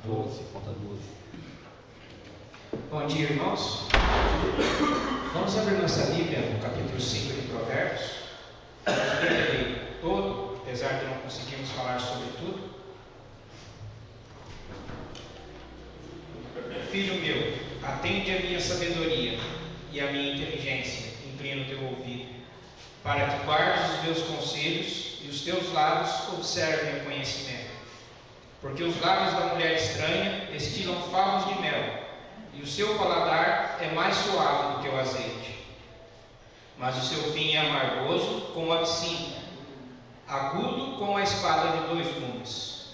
12, falta 12. Bom dia, irmãos. Vamos abrir nossa Bíblia no capítulo 5 de Provérbios. Vamos ler ele todo, apesar de não conseguirmos falar sobre tudo. Filho meu, atende a minha sabedoria e a minha inteligência, inclina o teu ouvido, para que guardes os meus conselhos e os teus lábios observem o conhecimento. Porque os lábios da mulher estranha destilam favos de mel, e o seu paladar é mais suave do que o azeite. Mas o seu fim é amargoso como a absinto, agudo como a espada de dois gumes.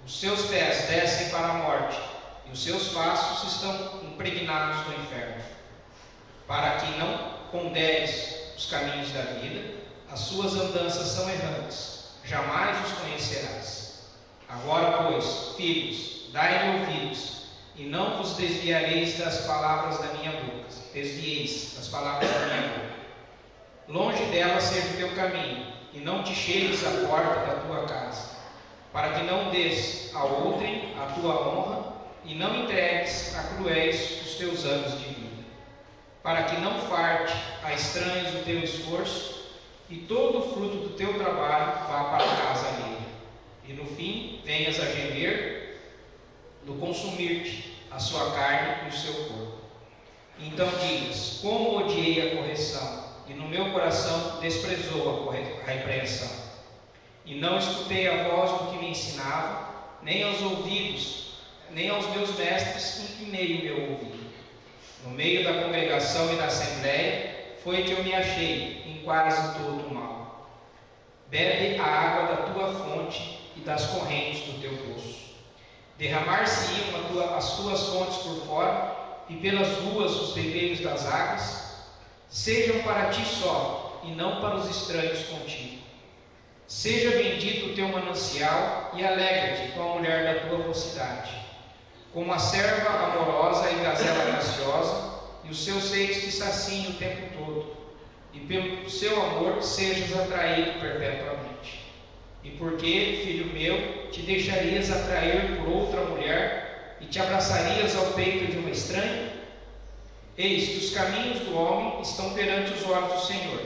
Os seus pés descem para a morte, e os seus passos estão impregnados do inferno. Para que não ponderes os caminhos da vida, as suas andanças são errantes, jamais os conhecerás. Agora, pois, filhos, dai-me ouvidos, e não vos desviareis das palavras da minha boca. Desvieis das palavras da minha boca. Longe dela seja o teu caminho, e não te chegues à porta da tua casa, para que não des a outrem a tua honra, e não entregues a cruéis os teus anos de vida, para que não farte a estranhos o teu esforço, e todo o fruto do teu trabalho vá para a casa alheia, e no fim venhas a gemer no consumir-te a sua carne e o seu corpo. Então digas: como odiei a correção, e no meu coração desprezou a repreensão. E não escutei a voz do que me ensinava, nem aos meus mestres inclinei o meu ouvido. No meio da congregação e da assembleia foi que eu me achei em quase todo o mal. Bebe a água da tua fonte e das correntes do teu poço. Derramar-se-iam as tuas fontes por fora, e pelas ruas os ribeiros das águas. Sejam para ti só, e não para os estranhos contigo. Seja bendito o teu manancial, e alegra-te com a mulher da tua mocidade, como a serva amorosa e gazela graciosa, e os seus seios te saciem o tempo todo, e pelo seu amor sejas atraído perpetuamente. E porque, filho meu, te deixarias atrair por outra mulher, e te abraçarias ao peito de uma estranha? Eis que os caminhos do homem estão perante os olhos do Senhor,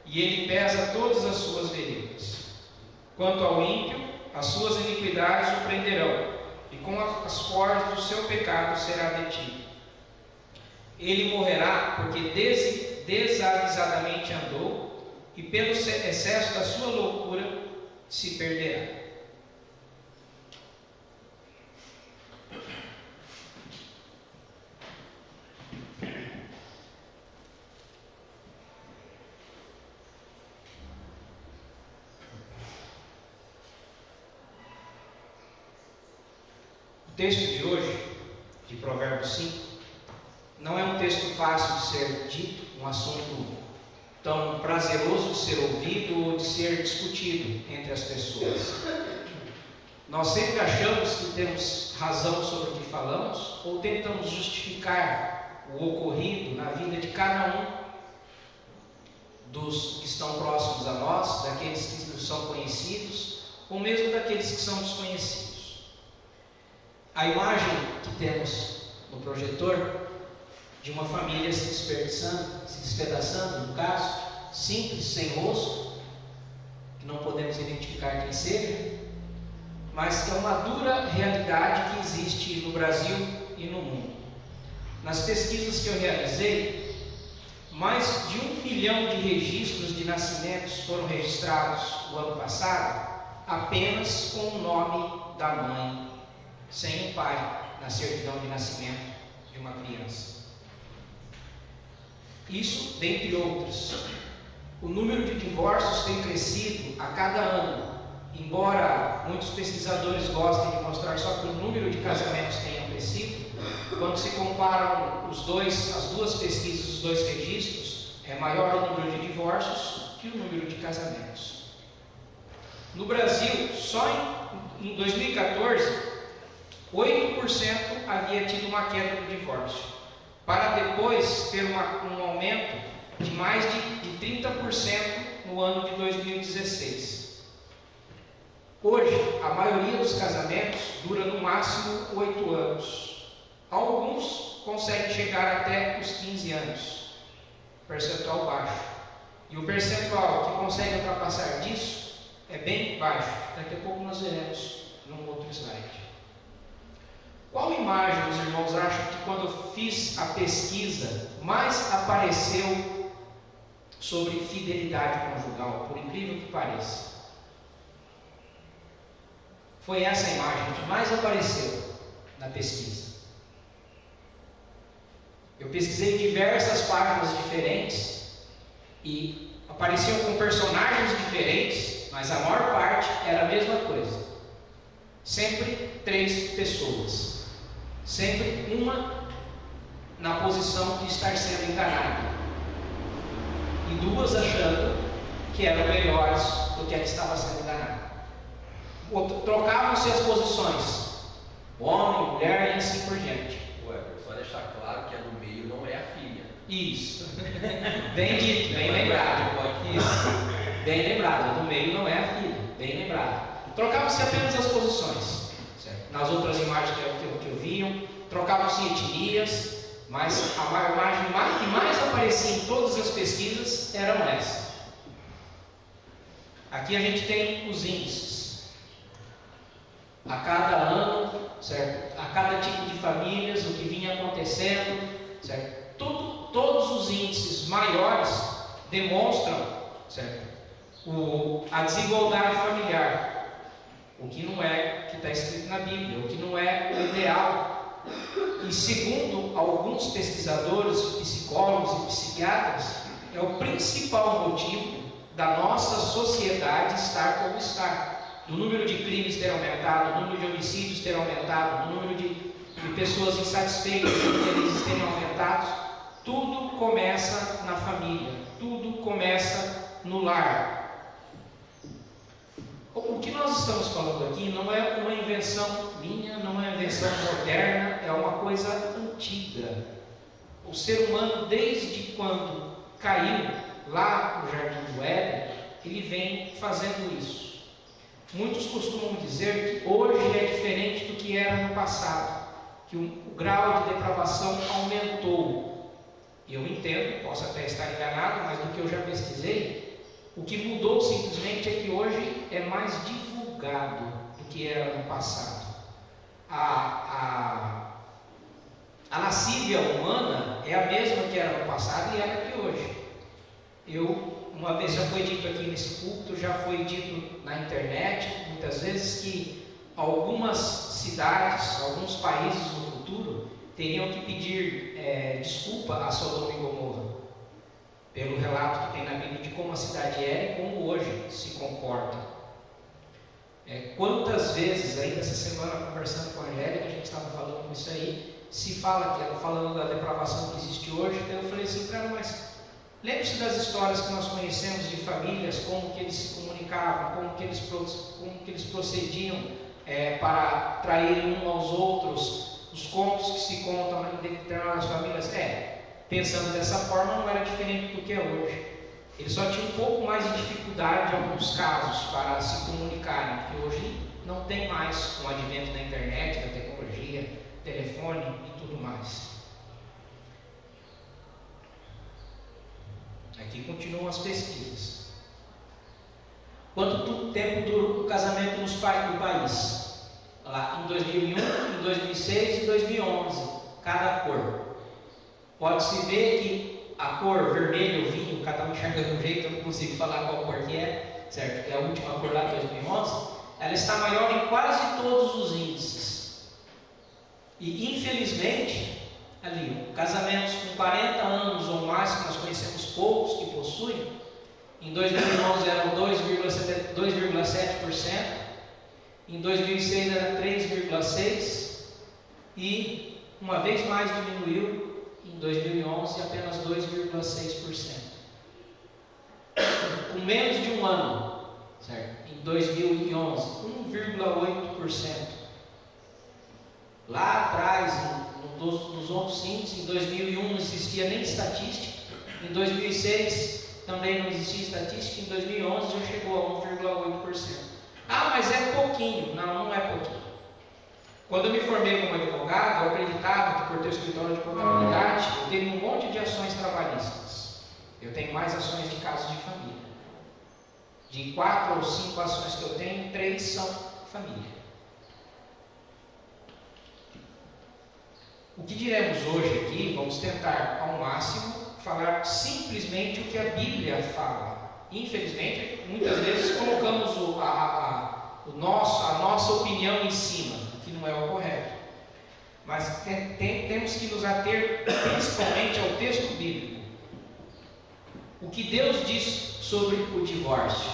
e ele pesa todas as suas veredas. Quanto ao ímpio, as suas iniquidades o prenderão, e com as cordas do seu pecado será detido. Ele morrerá porque desavisadamente andou, e pelo excesso da sua loucura se perderá. O texto de hoje, de Provérbios 5, não é um texto fácil de ser dito, um assunto tão prazeroso de ser ouvido ou de ser discutido entre as pessoas. Nós sempre achamos que temos razão sobre o que falamos, ou tentamos justificar o ocorrido na vida de cada um dos que estão próximos a nós, daqueles que nos são conhecidos, ou mesmo daqueles que são desconhecidos. A imagem que temos no projetor de uma família se despedaçando, no caso, simples, sem rosto, que não podemos identificar quem seja, mas que é uma dura realidade que existe no Brasil e no mundo. Nas pesquisas que eu realizei, mais de 1 milhão de registros de nascimentos foram registrados no ano passado, apenas com o nome da mãe, sem o pai, na certidão de nascimento de uma criança. Isso, dentre outros. O número de divórcios tem crescido a cada ano, embora muitos pesquisadores gostem de mostrar só que o número de casamentos tenha crescido. Quando se comparam as duas pesquisas, os dois registros, é maior o número de divórcios que o número de casamentos. No Brasil, só em 2014, 8% havia tido uma queda do divórcio, para depois ter um aumento de mais de 30% no ano de 2016. Hoje, a maioria dos casamentos dura no máximo 8 anos. Alguns conseguem chegar até os 15 anos, percentual baixo. E o percentual que consegue ultrapassar disso é bem baixo. Daqui a pouco nós veremos num outro slide. Qual imagem os irmãos acham que, quando eu fiz a pesquisa, mais apareceu sobre fidelidade conjugal, por incrível que pareça? Foi essa imagem que mais apareceu na pesquisa. Eu pesquisei diversas páginas diferentes e apareciam com personagens diferentes, mas a maior parte era a mesma coisa. Sempre 3 pessoas. Sempre uma na posição de estar sendo enganada. E 2 achando que eram melhores do que a que estava sendo enganada. Trocavam-se as posições. Homem, mulher e assim por diante. Só deixar claro que a do meio não é a filha. Isso. Bem dito, bem lembrado. Isso. Bem lembrado. A do meio não é a filha. Bem lembrado. Trocavam-se apenas as posições. Certo? Nas outras imagens que eu vi, trocavam-se etnias, mas a imagem que mais aparecia em todas as pesquisas eram essas. Aqui a gente tem os índices. A cada ano, certo? A cada tipo de famílias, o que vinha acontecendo, certo? Todos os índices maiores demonstram, certo? A desigualdade familiar, o que não é que está escrito na Bíblia, o que não é o ideal. E segundo alguns pesquisadores, psicólogos e psiquiatras, é o principal motivo da nossa sociedade estar como está. O número de crimes ter aumentado, o número de homicídios ter aumentado, o número de pessoas insatisfeitas com eles terem aumentado. Tudo começa na família, tudo começa no lar. O que nós estamos falando aqui não é uma invenção minha, não é uma invenção moderna, é uma coisa antiga. O ser humano, desde quando caiu lá no Jardim do Éden, ele vem fazendo isso. Muitos costumam dizer que hoje é diferente do que era no passado, que o grau de depravação aumentou. Eu entendo, posso até estar enganado, mas do que eu já pesquisei, o que mudou simplesmente é que hoje é mais divulgado do que era no passado. A lascívia humana é a mesma que era no passado e era que hoje. Uma vez já foi dito aqui nesse púlpito, já foi dito na internet, muitas vezes, que algumas cidades, alguns países no futuro, teriam que pedir desculpa a Sodoma e Gomorra, pelo relato que tem na Bíblia de como a cidade era e como hoje se comporta. Quantas vezes, ainda essa semana, conversando com a Angélica, a gente estava falando isso aí, se fala, falando da depravação que existe hoje, então eu falei assim, cara, mas lembre-se das histórias que nós conhecemos de famílias, como que eles se comunicavam, como que eles procediam para traírem uns aos outros, os contos que se contam em determinadas famílias. Pensando dessa forma, não era diferente do que é hoje. Eles só tinham um pouco mais de dificuldade em alguns casos para se comunicarem, porque hoje não tem mais, com o advento da internet, da tecnologia, telefone e tudo mais. Aqui continuam as pesquisas. Quanto tempo dura o casamento no país? Lá em 2001, em 2006 e 2011, cada cor. Pode-se ver que a cor vermelho, vinho, cada um enxerga de um jeito, eu não consigo falar qual cor que é, certo? É a última cor lá de 2011. Ela está maior em quase todos os índices. E infelizmente, ali, casamentos com 40 anos ou mais, que nós conhecemos poucos que possuem, em 2011 eram 2,7%, em 2006 era 3,6%, e uma vez mais diminuiu em 2011 apenas 2,6%. Com menos de um ano, certo? Em 2011, 1,8%. Lá atrás, nos outros índices, em 2001 não existia nem estatística, em 2006 também não existia estatística, em 2011 já chegou a 1,8%. Ah, mas é pouquinho. Não, não é pouquinho. Quando eu me formei como advogado, eu acreditava que por ter escritório de contabilidade, eu teria um monte de ações trabalhistas. Eu tenho mais ações de casos de família. De 4 ou 5 ações que eu tenho, 3 são família. O que diremos hoje aqui, vamos tentar ao máximo falar simplesmente o que a Bíblia fala. Infelizmente, muitas vezes colocamos a nossa opinião em cima, que não é o correto. Mas temos que nos ater principalmente ao texto bíblico. O que Deus diz sobre o divórcio.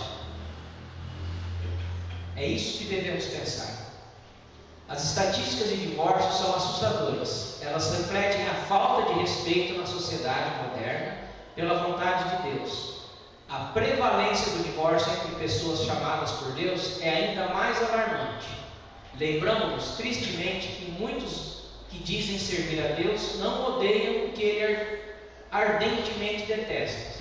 É isso que devemos pensar. As estatísticas de divórcio são assustadoras. Elas refletem a falta de respeito na sociedade moderna pela vontade de Deus. A prevalência do divórcio entre pessoas chamadas por Deus é ainda mais alarmante. Lembramos-nos tristemente que muitos que dizem servir a Deus não odeiam o que Ele ardentemente detesta.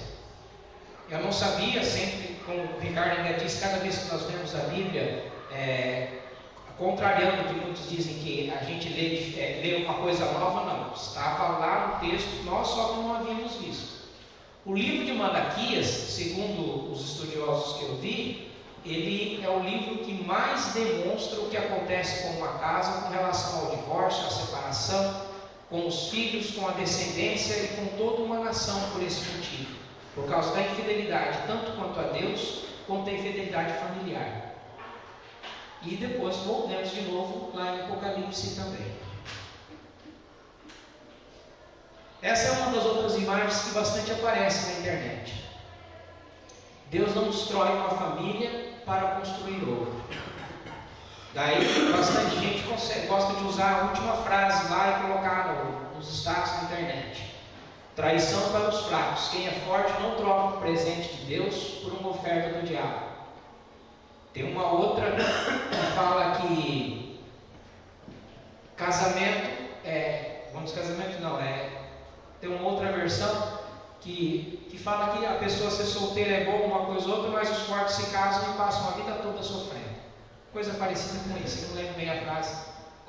Eu não sabia, sempre, como o Ricardo ainda disse, cada vez que nós lemos a Bíblia, contrariando o que muitos dizem que a gente lê uma coisa nova, não. Estava lá no texto, nós só não havíamos visto. O livro de Malaquias, segundo os estudiosos que eu vi, ele é o livro que mais demonstra o que acontece com uma casa com relação ao divórcio, à separação, com os filhos, com a descendência e com toda uma nação por esse motivo. Por causa da infidelidade, tanto quanto a Deus, quanto da infidelidade familiar. E depois voltamos de novo lá em Apocalipse também. Essa é uma das outras imagens que bastante aparecem na internet. Deus não destrói uma família para construir outra. Daí bastante gente gosta de usar a última frase lá e colocar nos status da internet. Traição para os fracos. Quem é forte não troca o presente de Deus por uma oferta do diabo. Tem uma outra que fala que casamento tem uma outra versão que fala que a pessoa ser solteira é bom, uma coisa ou outra, mas os fortes se casam e passam a vida toda sofrendo. Coisa parecida com isso, eu não lembro bem a frase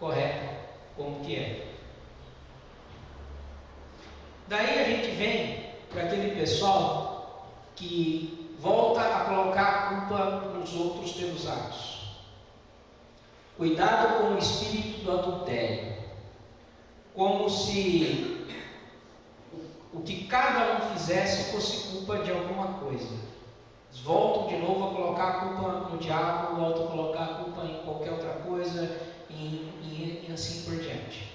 correta, como que é. Daí a gente vem para aquele pessoal que volta a colocar a culpa nos outros pelos atos. Cuidado com o espírito do adultério. Como se o que cada um fizesse fosse culpa de alguma coisa. Eles voltam de novo a colocar a culpa no diabo, voltam a colocar a culpa em qualquer outra coisa e assim por diante.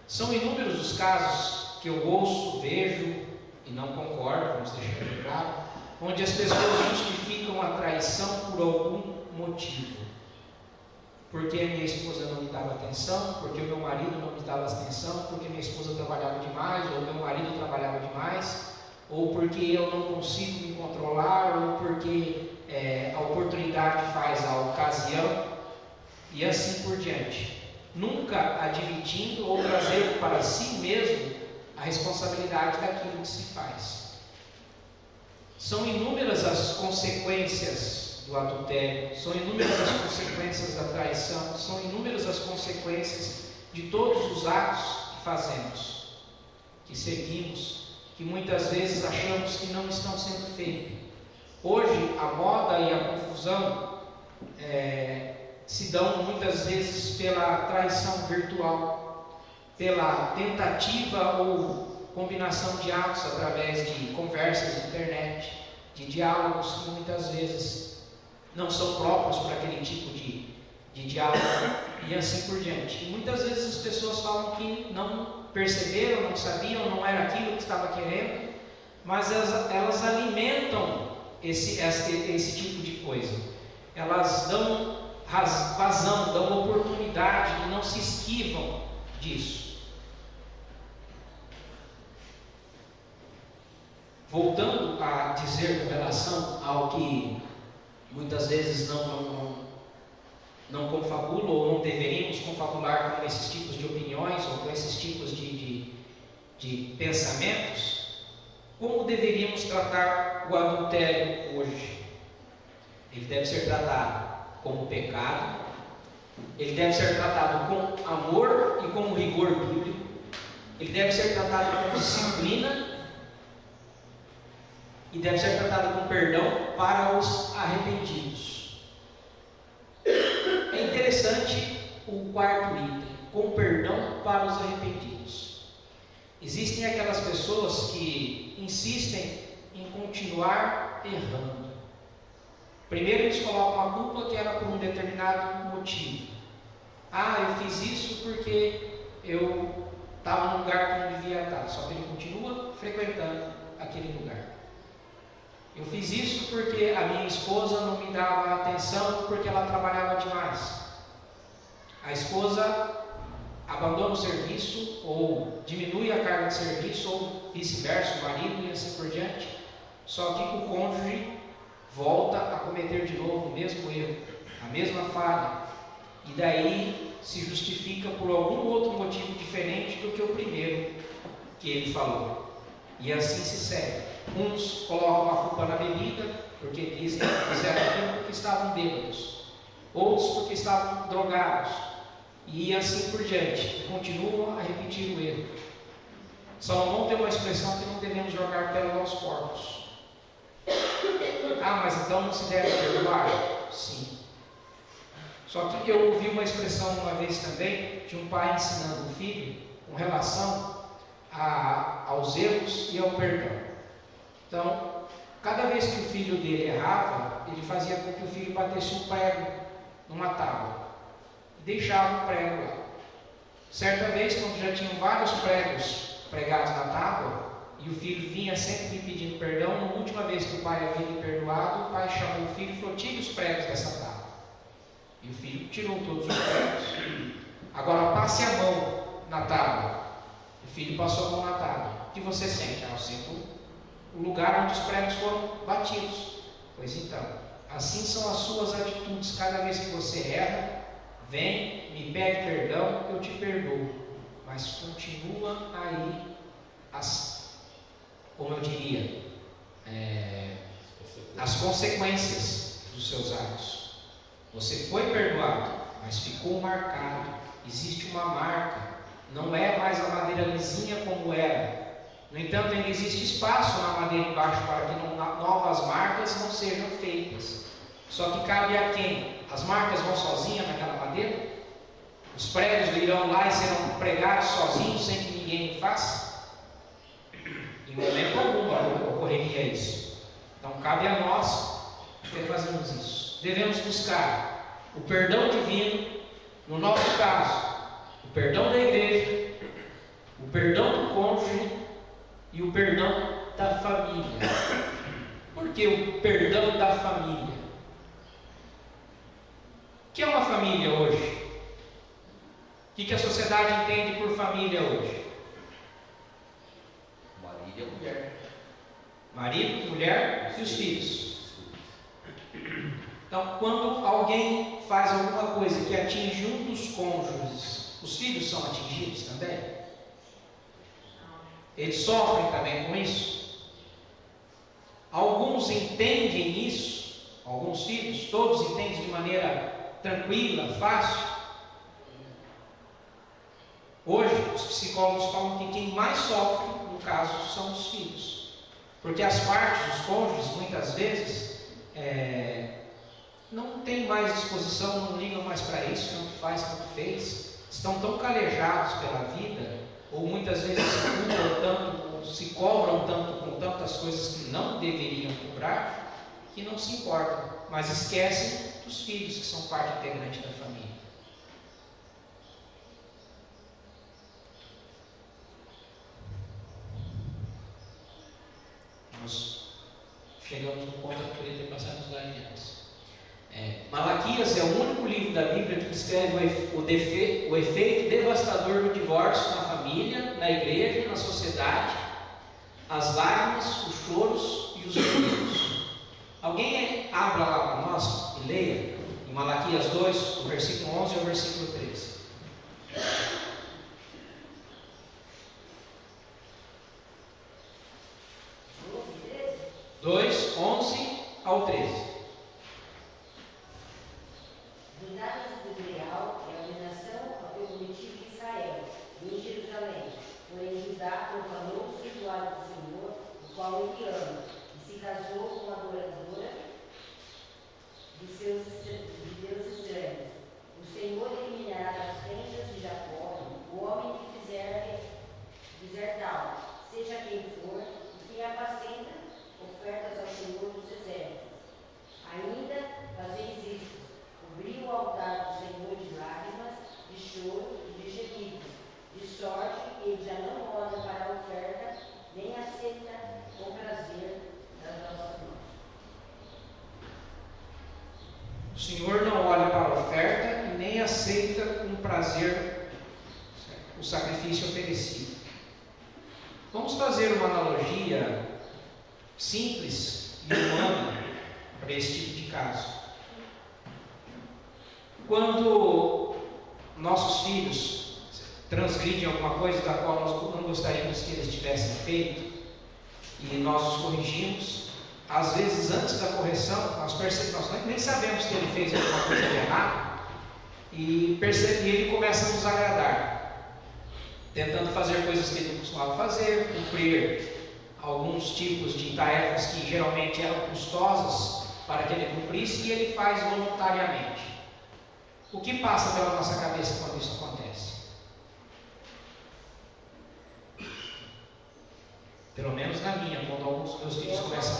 São inúmeros os casos que eu ouço, vejo e não concordo, vamos deixar bem claro, onde as pessoas justificam a traição por algum motivo. Porque a minha esposa não me dava atenção, porque o meu marido não me dava atenção, porque minha esposa trabalhava demais, ou meu marido trabalhava demais, ou porque eu não consigo me controlar, ou porque a oportunidade faz a ocasião, e assim por diante. Nunca admitindo ou trazendo para si mesmo a responsabilidade daquilo que se faz. São inúmeras as consequências do adultério, são inúmeras as consequências da traição, são inúmeras as consequências de todos os atos que fazemos, que seguimos, que muitas vezes achamos que não estão sendo feitos. Hoje a moda e a confusão se dão muitas vezes pela traição virtual, pela tentativa ou combinação de atos através de conversas de internet, de diálogos que muitas vezes não são próprios para aquele tipo de diálogo e assim por diante. E muitas vezes as pessoas falam que não perceberam, não sabiam, não era aquilo que estava querendo, mas elas alimentam esse tipo de coisa. Elas dão vazão, dão oportunidade e não se esquivam disso. Voltando a dizer com relação ao que muitas vezes não confabulam ou não deveríamos confabular com esses tipos de opiniões ou com esses tipos de pensamentos, como deveríamos tratar o adultério hoje? Ele deve ser tratado como pecado, ele deve ser tratado com amor e com rigor bíblico, ele deve ser tratado com disciplina e deve ser tratado com perdão para os arrependidos. É interessante o quarto item, com perdão para os arrependidos. Existem aquelas pessoas que insistem em continuar errando. Primeiro eles colocam a culpa que era por um determinado motivo. Eu fiz isso porque eu estava num lugar que não devia estar, só que ele continua frequentando aquele lugar. Eu fiz isso porque a minha esposa não me dava atenção porque ela trabalhava demais. A esposa abandona o serviço ou diminui a carga de serviço ou vice-versa, o marido e assim por diante. Só que o cônjuge volta a cometer de novo o mesmo erro, a mesma falha. E daí se justifica por algum outro motivo diferente do que o primeiro que ele falou. E assim se segue. Uns colocam a culpa na bebida, porque dizem que fizeram aquilo porque estavam bêbados. Outros porque estavam drogados. E assim por diante. Continuam a repetir o erro. Salomão tem uma expressão que não devemos jogar pérola aos porcos. Mas então não se deve perdoar? Sim. Só que eu ouvi uma expressão uma vez também, de um pai ensinando o filho com relação aos erros e ao perdão. Então, cada vez que o filho dele errava, ele fazia com que o filho batesse um prego numa tábua e deixava o prego lá. Certa vez, quando já tinham vários pregos pregados na tábua e o filho vinha sempre pedindo perdão, na última vez que o pai havia lhe perdoado, o pai chamou o filho e falou: tire os pregos dessa tábua. E o filho tirou todos os pregos. Agora passe a mão na tábua. O filho passou a mão na tábua. O que você sente? Eu sinto o lugar onde os pregos foram batidos. Pois então, assim são as suas atitudes. Cada vez que você erra, vem, me pede perdão, eu te perdoo. Mas continua aí como eu diria, as consequências dos seus atos. Você foi perdoado, mas ficou marcado. Existe uma marca. Não é mais a madeira lisinha como era. No entanto, ainda existe espaço na madeira embaixo para que novas marcas não sejam feitas. Só que cabe a quem? As marcas vão sozinhas naquela madeira? Os pregos irão lá e serão pregados sozinhos, sem que ninguém faça? Em momento algum ocorreria isso. Então cabe a nós que fazemos isso. Devemos buscar o perdão divino, no nosso caso, o perdão da igreja, o perdão do cônjuge e o perdão da família. Por que o perdão da família? O que é uma família hoje? O que a sociedade entende por família hoje? Marido e mulher. Marido, mulher e os filhos. Então, quando alguém faz alguma coisa que atinge um dos cônjuges, os filhos são atingidos também? Eles sofrem também com isso? Alguns entendem isso, alguns filhos, todos entendem de maneira tranquila, fácil. Hoje, os psicólogos falam que quem mais sofre, no caso, são os filhos. Porque as partes, os cônjuges, muitas vezes, não têm mais disposição, não ligam mais para isso, tanto faz, tanto fez. Estão tão calejados pela vida, ou muitas vezes se cobram tanto com tantas coisas que não deveriam cobrar, que não se importam, mas esquecem dos filhos, que são parte integrante da família. Nós chegamos no ponto que eu queria ter passado nos antes. Malaquias é o único livro da Bíblia que descreve o efeito devastador do divórcio na família, na igreja, na sociedade, as lágrimas, os choros e os gritos. Alguém abra lá para nós e leia em Malaquias 2, do versículo 11 ao versículo 13. 2, 11 ao 13. Judá profanou o santuário do Senhor, o qual ele ama, e se casou com a adoradora de deuses estranhos. O Senhor eliminará das tendas de Jacó o homem que fizer tal, seja quem for, e quem apacenta ofertas ao Senhor dos exércitos. Ainda fazeis isto: cobri o altar do Senhor de lágrimas, de choro e de gemidos, de sorte que ele já não olha para a oferta, nem aceita com prazer das nossas mãos. O Senhor não olha para a oferta e nem aceita com prazer o sacrifício oferecido. Vamos fazer uma analogia simples e humana para esse tipo de caso. Quando nossos filhos transgridem alguma coisa da qual nós não gostaríamos que eles tivessem feito e nós os corrigimos, às vezes antes da correção nós nem sabemos que ele fez alguma coisa de errado e ele começa a nos agradar, tentando fazer coisas que ele não costumava fazer, cumprir alguns tipos de tarefas que geralmente eram custosas para que ele cumprisse, e ele faz voluntariamente. O que passa pela nossa cabeça quando isso acontece? Pelo menos na minha, quando alguns dos meus filhos começam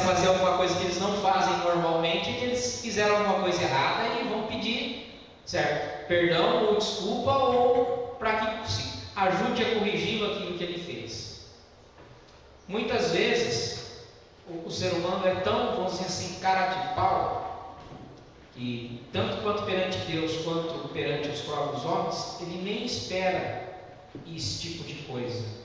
a fazer alguma coisa que eles não fazem normalmente, que eles fizeram alguma coisa errada e vão pedir, certo, perdão ou desculpa, ou para que se ajude a corrigi-lo aquilo que ele fez. Muitas vezes o ser humano é tão, vamos dizer assim, cara de pau, que tanto quanto perante Deus quanto perante os próprios homens, ele nem espera esse tipo de coisa.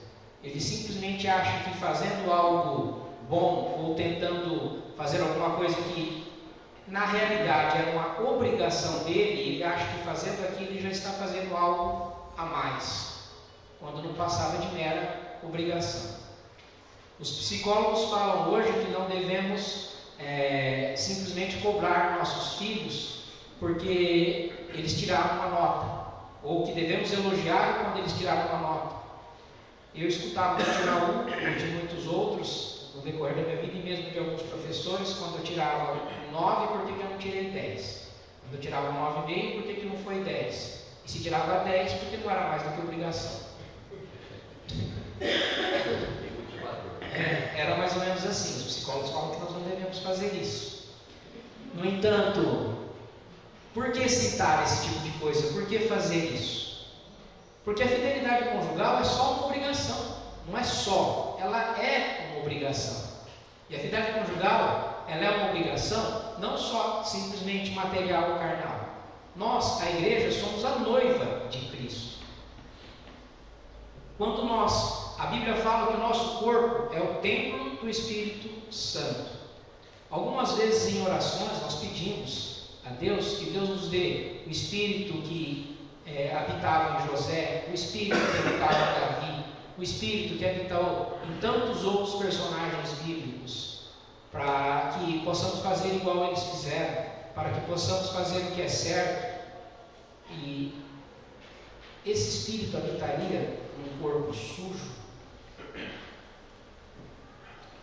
Ele simplesmente acha que fazendo algo bom ou tentando fazer alguma coisa que na realidade era uma obrigação dele, ele acha que fazendo aquilo ele já está fazendo algo a mais, quando não passava de mera obrigação. Os psicólogos falam hoje que não devemos simplesmente cobrar nossos filhos porque eles tiraram uma nota, ou que devemos elogiar quando eles tiraram uma nota. Eu escutava de tirar um, ou de muitos outros, no decorrer da minha vida, e mesmo de alguns professores, quando eu tirava 9, por que eu não tirei 10? Quando eu tirava 9,5, por que não foi 10? E se tirava 10, porque não era mais do que obrigação. Era mais ou menos assim. Os psicólogos falam que nós não devemos fazer isso. No entanto, por que citar esse tipo de coisa? Por que fazer isso? Porque a fidelidade conjugal é só uma obrigação. Não é só, ela é uma obrigação. E a fidelidade conjugal, ela é uma obrigação não só simplesmente material ou carnal. Nós, a igreja, somos a noiva de Cristo. Quando a Bíblia fala que o nosso corpo é o templo do Espírito Santo. Algumas vezes em orações nós pedimos a Deus que Deus nos dê o Espírito que habitava em José, o Espírito que habitava em Davi, o Espírito que habitou em tantos outros personagens bíblicos, para que possamos fazer igual eles fizeram, para que possamos fazer o que é certo. E esse Espírito habitaria num corpo sujo.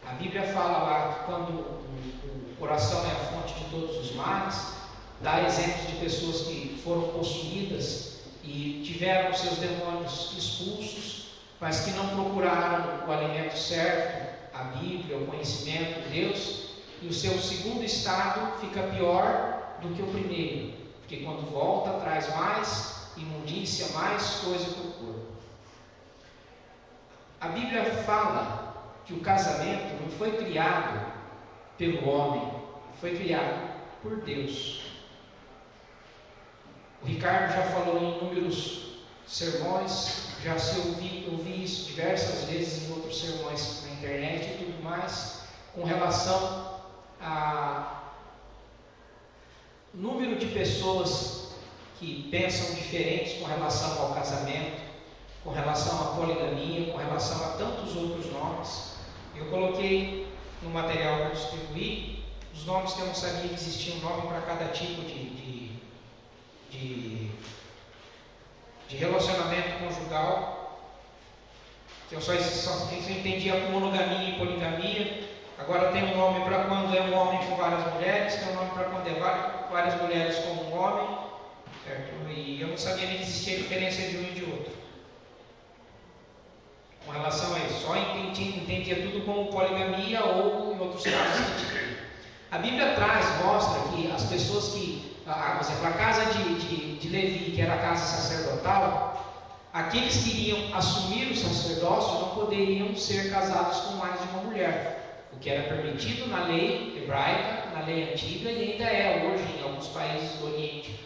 A Bíblia fala lá que quando o coração é a fonte de todos os males, dá exemplos de pessoas que foram possuídas e tiveram seus demônios expulsos, mas que não procuraram o alimento certo, a Bíblia, o conhecimento de Deus, e o seu segundo estado fica pior do que o primeiro, porque quando volta traz mais imundícia, mais coisa para o corpo. A Bíblia fala que o casamento não foi criado pelo homem, foi criado por Deus. O Ricardo já falou em inúmeros sermões, já ouvi isso diversas vezes em outros sermões na internet e tudo mais, com relação a número de pessoas que pensam diferentes com relação ao casamento, com relação à poligamia, com relação a tantos outros nomes. Eu coloquei no material que eu distribuí os nomes que eu não sabia que existia um nome para cada tipo de relacionamento conjugal, que eu só entendia monogamia e poligamia. Agora tem um nome para quando é um homem com várias mulheres, tem um nome para quando é várias mulheres com um homem, certo? E eu não sabia nem que existia diferença de um e de outro. Com relação a isso, só entendia tudo como poligamia ou em outros casos. A Bíblia mostra que as pessoas que, por exemplo, a casa de Levi, que era a casa sacerdotal, aqueles que iriam assumir o sacerdócio não poderiam ser casados com mais de uma mulher, o que era permitido na lei hebraica, na lei antiga e ainda é hoje em alguns países do Oriente.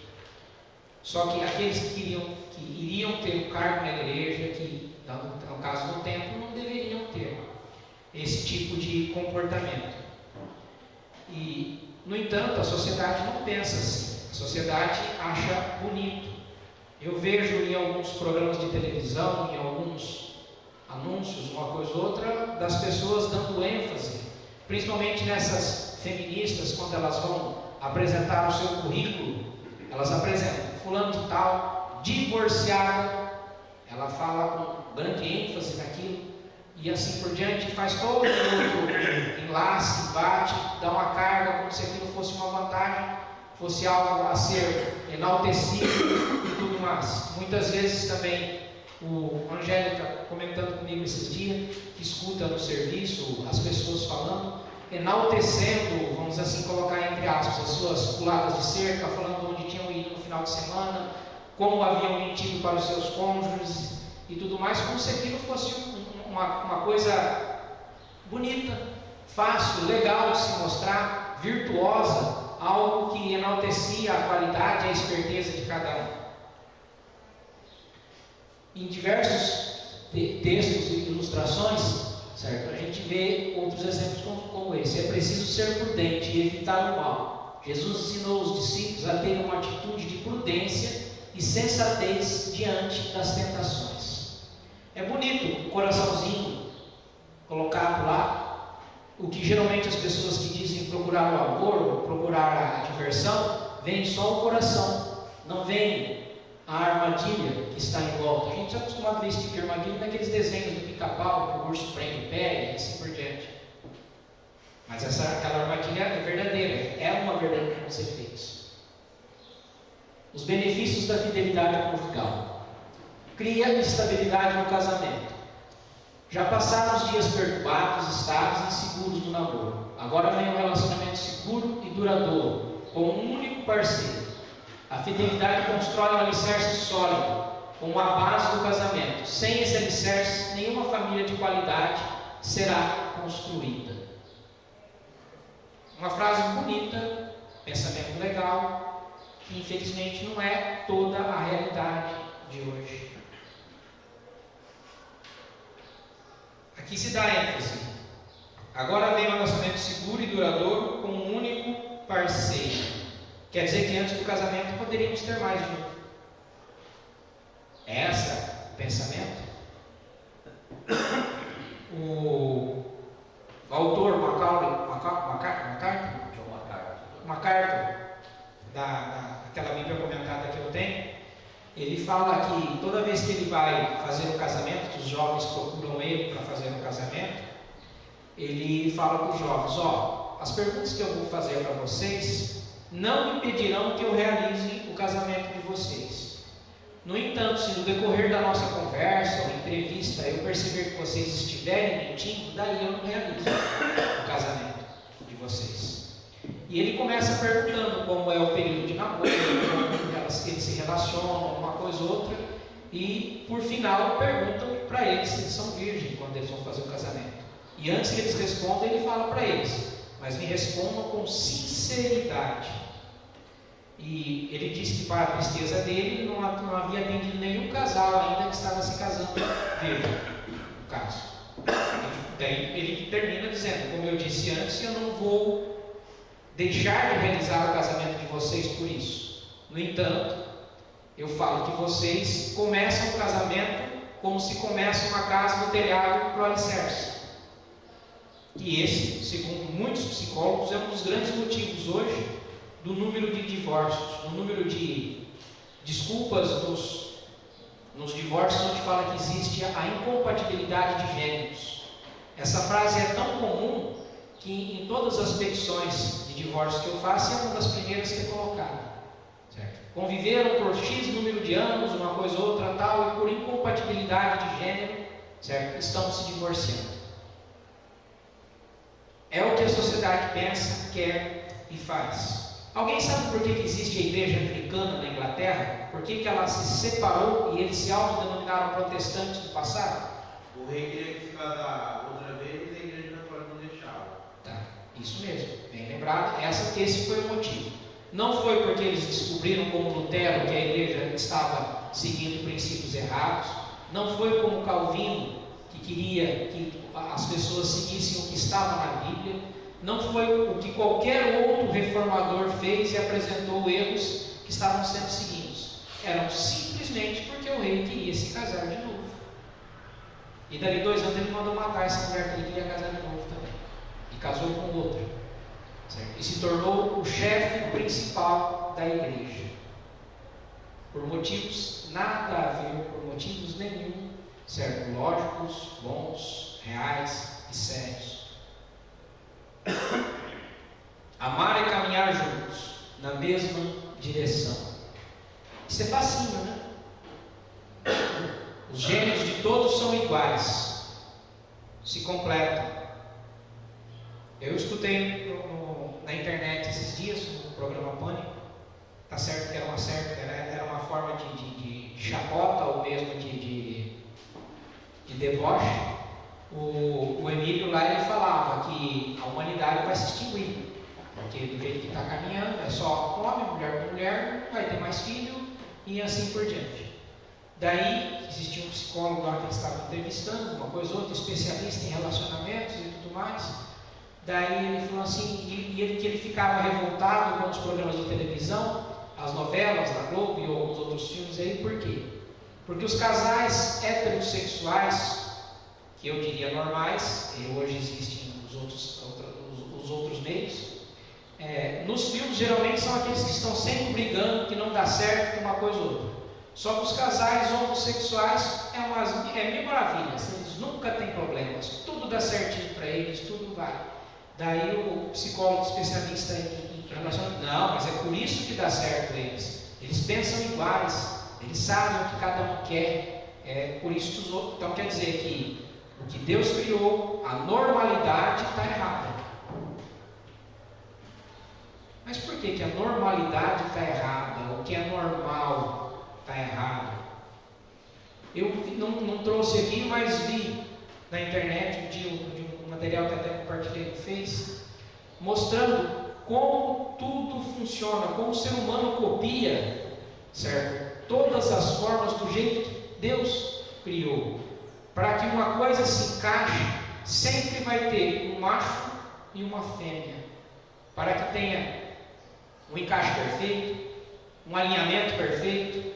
Só que aqueles que iriam ter um cargo na igreja, que no caso do templo, não deveriam ter esse tipo de comportamento. E, no entanto, a sociedade não pensa assim. A sociedade acha bonito. Eu vejo em alguns programas de televisão, em alguns anúncios, uma coisa ou outra, das pessoas dando ênfase, principalmente nessas feministas, quando elas vão apresentar o seu currículo, elas apresentam fulano de tal, divorciada, ela fala com grande ênfase naquilo, e assim por diante, faz todo outro enlace, bate, dá uma carga, como se aquilo fosse uma vantagem, fosse algo a ser enaltecido e tudo mais. Muitas vezes também, o Angélica comentando comigo esses dias, que escuta no serviço as pessoas falando, enaltecendo, vamos assim colocar entre aspas, as suas puladas de cerca, falando onde tinham ido no final de semana, como haviam mentido para os seus cônjuges e tudo mais, como se aquilo fosse uma coisa bonita, fácil, legal de se mostrar, virtuosa, algo que enaltecia a qualidade e a esperteza de cada um. Em diversos textos e ilustrações, certo? A gente vê outros exemplos como esse. É preciso ser prudente e evitar o mal. Jesus ensinou os discípulos a ter uma atitude de prudência e sensatez diante das tentações. É bonito o coraçãozinho colocado lá, o que geralmente as pessoas que dizem procurar o amor, procurar a diversão, vem só o coração, não vem a armadilha que está em volta. A gente está acostumado a ver esse tipo de armadilha naqueles desenhos do pica-pau, que o urso prende o pé e assim por diante. Mas aquela armadilha é verdadeira, é uma verdadeira que você fez. Os benefícios da fidelidade conjugal. Cria estabilidade no casamento. Já passaram os dias perturbados, estáveis e inseguros do namoro. Agora vem um relacionamento seguro e duradouro, com um único parceiro. A fidelidade constrói um alicerce sólido, como a base do casamento. Sem esse alicerce, nenhuma família de qualidade será construída. Uma frase bonita, pensamento legal, que infelizmente não é toda a realidade de hoje. Aqui se dá ênfase. Agora vem um relacionamento seguro e duradouro com um único parceiro. Quer dizer que antes do casamento poderíamos ter mais de um. Esse é o pensamento. O autor MacArthur, daquela Bíblia comentada que eu tenho, ele fala que toda vez que ele vai fazer um casamento, que os jovens procuram ele para fazer um casamento, ele fala para os jovens: as perguntas que eu vou fazer para vocês não impedirão que eu realize o casamento de vocês. No entanto, se no decorrer da nossa conversa ou entrevista eu perceber que vocês estiverem mentindo, daí eu não realizo o casamento de vocês. E ele começa perguntando como é o período de namoro, como eles se relacionam, uma coisa ou outra, e por final perguntam para eles se eles são virgens quando eles vão fazer o casamento. E antes que eles respondam, ele fala para eles: mas me respondam com sinceridade. E ele disse que, para a tristeza dele, não havia atendido nenhum casal ainda que estava se casando virgem, no caso. Daí ele termina dizendo: como eu disse antes, eu não vou deixar de realizar o casamento de vocês por isso. No entanto, eu falo que vocês começam o casamento como se começa uma casa do telhado para o alicerce. E esse, segundo muitos psicólogos, é um dos grandes motivos hoje do número de divórcios, do número de desculpas dos nos divórcios onde fala que existe a incompatibilidade de gêneros. Essa frase é tão comum que em todas as petições de divórcio que eu faço é uma das primeiras que é colocada. Certo? Conviveram por X número de anos, uma coisa ou outra tal, e por incompatibilidade de gênero, certo? Estão se divorciando. É o que a sociedade pensa, quer e faz. Alguém sabe por que existe a igreja anglicana na Inglaterra? Por que ela se separou e eles se autodenominaram protestantes no passado? O rei queria que se casar outra vez e a igreja católica não deixava. Tá, isso mesmo, bem lembrado. Esse foi o motivo. Não foi porque eles descobriram, como Lutero, que a igreja estava seguindo princípios errados. Não foi como Calvino, que queria que as pessoas seguissem o que estava na Bíblia. Não foi o que qualquer outro reformador fez e apresentou erros que estavam sendo seguidos. Eram simplesmente porque o rei queria se casar de novo. E dali 2 anos ele mandou matar essa mulher que ele queria casar de novo também. E casou com outra. Certo? E se tornou o chefe principal da igreja. Por motivos nada a ver, por motivos nenhum, certo? Lógicos, bons, reais e sérios. Amar é caminhar juntos, na mesma direção. Isso é facinho, né? Os gêneros de todos são iguais, se completam. Eu escutei na internet esses dias, no programa Pânico, tá certo que era uma forma de chacota ou mesmo de deboche. O Emílio lá, ele falava que a humanidade vai se extinguir, porque do jeito que está caminhando é só homem, mulher com mulher, não vai ter mais filho e assim por diante. Daí existia um psicólogo lá que eles estavam entrevistando, uma coisa ou outra, especialista em relacionamentos e tudo mais. Daí ele falou assim, que ele ficava revoltado com os programas de televisão, as novelas da Globo e alguns outros filmes aí. Por quê? Porque os casais heterossexuais, que eu diria normais, e hoje existem os outros meios, nos filmes geralmente são aqueles que estão sempre brigando, que não dá certo com uma coisa ou outra. Só que os casais homossexuais é mil maravilhas, eles nunca têm problemas, tudo dá certinho para eles, tudo vai. Daí o psicólogo especialista em relacionamento, não, mas é por isso que dá certo eles pensam iguais, eles sabem o que cada um quer, por isso que os outros. Então quer dizer que o que Deus criou, a normalidade está errada. Mas por que a normalidade está errada? O que é normal está errado? Eu não trouxe aqui, mas vi na internet um material que até compartilhei no Face, mostrando como tudo funciona, como o ser humano copia, certo? Todas as formas do jeito que Deus criou. Para que uma coisa se encaixe, sempre vai ter um macho e uma fêmea. Para que tenha um encaixe perfeito, um alinhamento perfeito,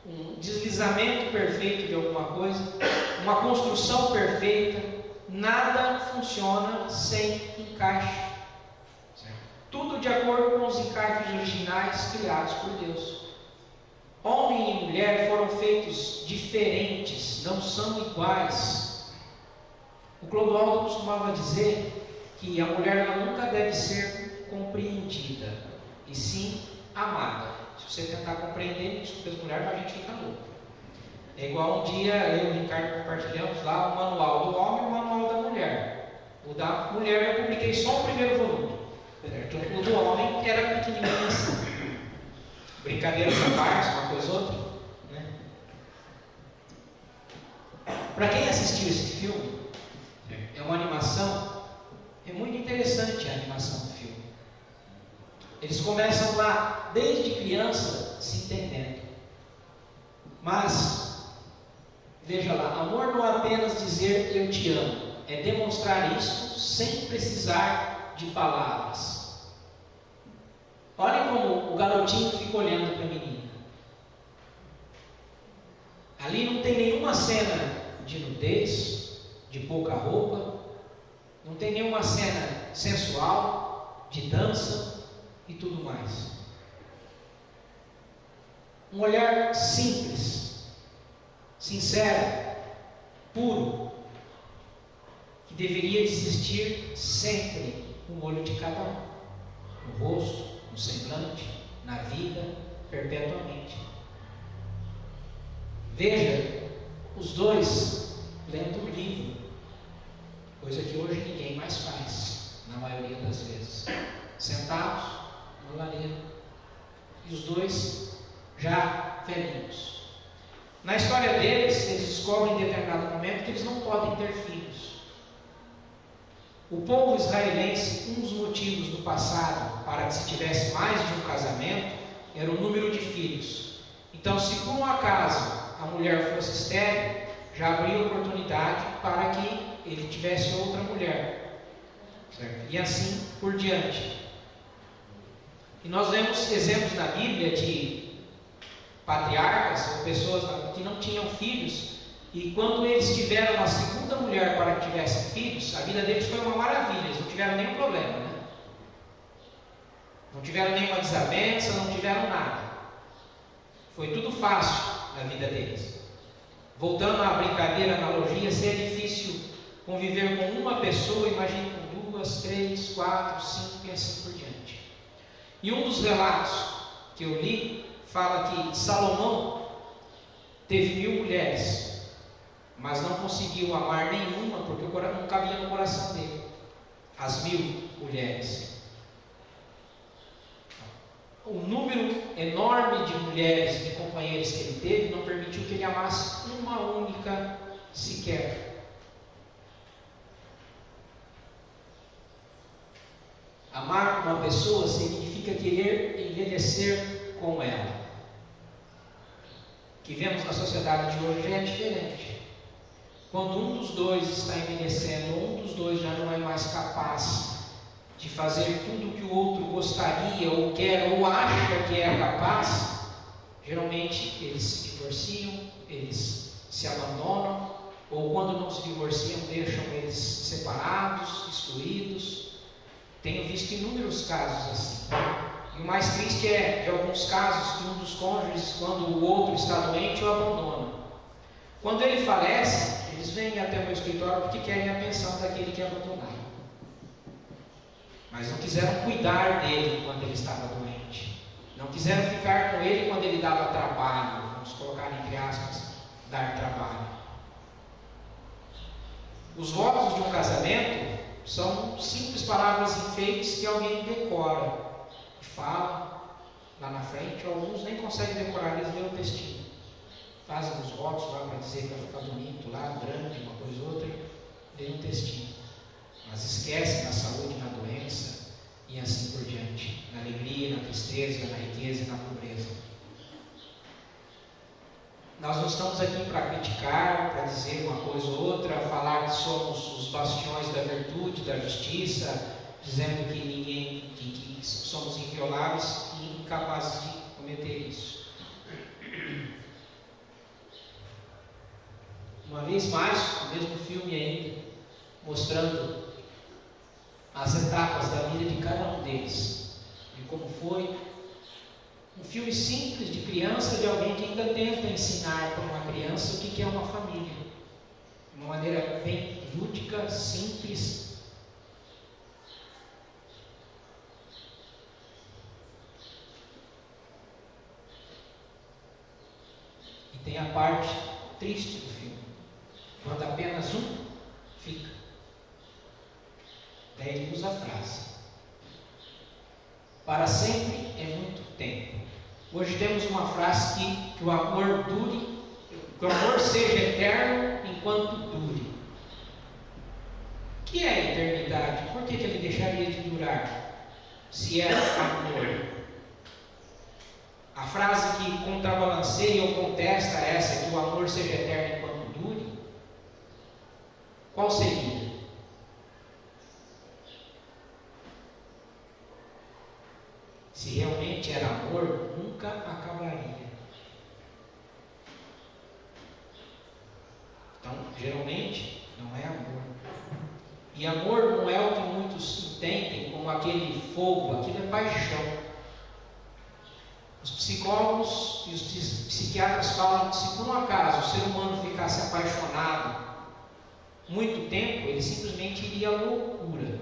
um deslizamento perfeito de alguma coisa, uma construção perfeita. Nada funciona sem encaixe. Tudo de acordo com os encaixes originais criados por Deus. Homem e mulher foram feitos diferentes, não são iguais. O Clodoaldo costumava dizer que a mulher ela nunca deve ser compreendida, e sim amada. Se você tentar compreender, desculpa as mulheres, a gente fica louco. É igual um dia eu e o Ricardo compartilhamos lá o manual do homem e o manual da mulher. O da mulher eu publiquei só o primeiro volume. Certo? O do homem era pequenininho assim. Brincadeira da parte, uma coisa ou outra. Né? Para quem assistiu esse filme, é uma animação, é muito interessante a animação do filme. Eles começam lá, desde criança, se entendendo. Mas, veja lá, amor não é apenas dizer eu te amo, é demonstrar isso sem precisar de palavras. Olhem como o garotinho fica olhando para a menina. Ali não tem nenhuma cena de nudez, de pouca roupa, não tem nenhuma cena sensual, de dança e tudo mais. Um olhar simples, sincero, puro, que deveria existir sempre no olho de cada um, no rosto, no semblante, na vida, perpetuamente. Veja os dois lendo um livro, coisa que hoje ninguém mais faz, na maioria das vezes, sentados no lareira, e os dois já velhinhos. Na história deles, eles descobrem em determinado momento que eles não podem ter filhos. O povo israelense, um dos motivos do passado para que se tivesse mais de um casamento era o número de filhos. Então, se por um acaso a mulher fosse estéril, já abria oportunidade para que ele tivesse outra mulher, certo? E assim por diante. E nós vemos exemplos na Bíblia de patriarcas ou pessoas que não tinham filhos, e quando eles tiveram uma segunda mulher para que tivessem filhos, a vida deles foi uma maravilha, eles não tiveram nenhum problema, né? Não tiveram nenhuma desavença, não tiveram nada. Foi tudo fácil na vida deles. Voltando à brincadeira, à analogia, se é difícil conviver com uma pessoa, imagine com 2, 3, 4, 5 e assim por diante. E um dos relatos que eu li fala que Salomão teve 1000 mulheres, mas não conseguiu amar nenhuma porque não cabia no coração dele as 1000 mulheres. O número enorme de mulheres, de companheiros que ele teve, não permitiu que ele amasse uma única sequer. Amar uma pessoa significa querer envelhecer com ela. O que vemos na sociedade de hoje é diferente. Quando um dos dois está envelhecendo, ou um dos dois já não é mais capaz de fazer tudo o que o outro gostaria, ou quer, ou acha que é capaz, geralmente eles se divorciam, eles se abandonam, ou quando não se divorciam, deixam eles separados, excluídos. Tenho visto inúmeros casos assim. E o mais triste é, de alguns casos, que um dos cônjuges, quando o outro está doente, o abandona. Quando ele falece, eles vêm até o meu escritório porque querem a pensão daquele que abandonaram. Mas não quiseram cuidar dele quando ele estava doente. Não quiseram ficar com ele quando ele dava trabalho. Vamos colocar entre aspas, dar trabalho. Os votos de um casamento são simples palavras enfeites que alguém decora e fala lá na frente. Alguns nem conseguem decorar, eles leem o textinho. Fazem os votos lá para dizer que vai ficar bonito lá, grande, uma coisa ou outra, leem um textinho. Mas esquecem da saúde, na doença e assim por diante, na alegria, na tristeza, na riqueza e na pobreza. Nós não estamos aqui para criticar, para dizer uma coisa ou outra, falar que somos os bastiões da virtude, da justiça, dizendo que somos invioláveis e incapazes de cometer isso. Uma vez mais, o mesmo filme ainda, mostrando as etapas da vida de cada um deles, e como foi. Um filme simples de criança, de alguém que ainda tenta ensinar para uma criança o que é uma família. De uma maneira bem lúdica, simples. E tem a parte triste do filme, quando apenas um fica. Daí ele usa a frase: para sempre é muito tempo. Hoje temos uma frase que o amor dure, que o amor seja eterno enquanto dure. O que é a eternidade? Por que ele deixaria de durar? Se é amor. A frase que contrabalanceia ou contesta essa, que o amor seja eterno enquanto dure, qual seria? Se realmente era amor, nunca acabaria. Então, geralmente, não é amor. E amor não é o que muitos entendem como aquele fogo, aquilo é paixão. Nós psicólogos e os psiquiatras falam que se por um acaso o ser humano ficasse apaixonado muito tempo, ele simplesmente iria à loucura.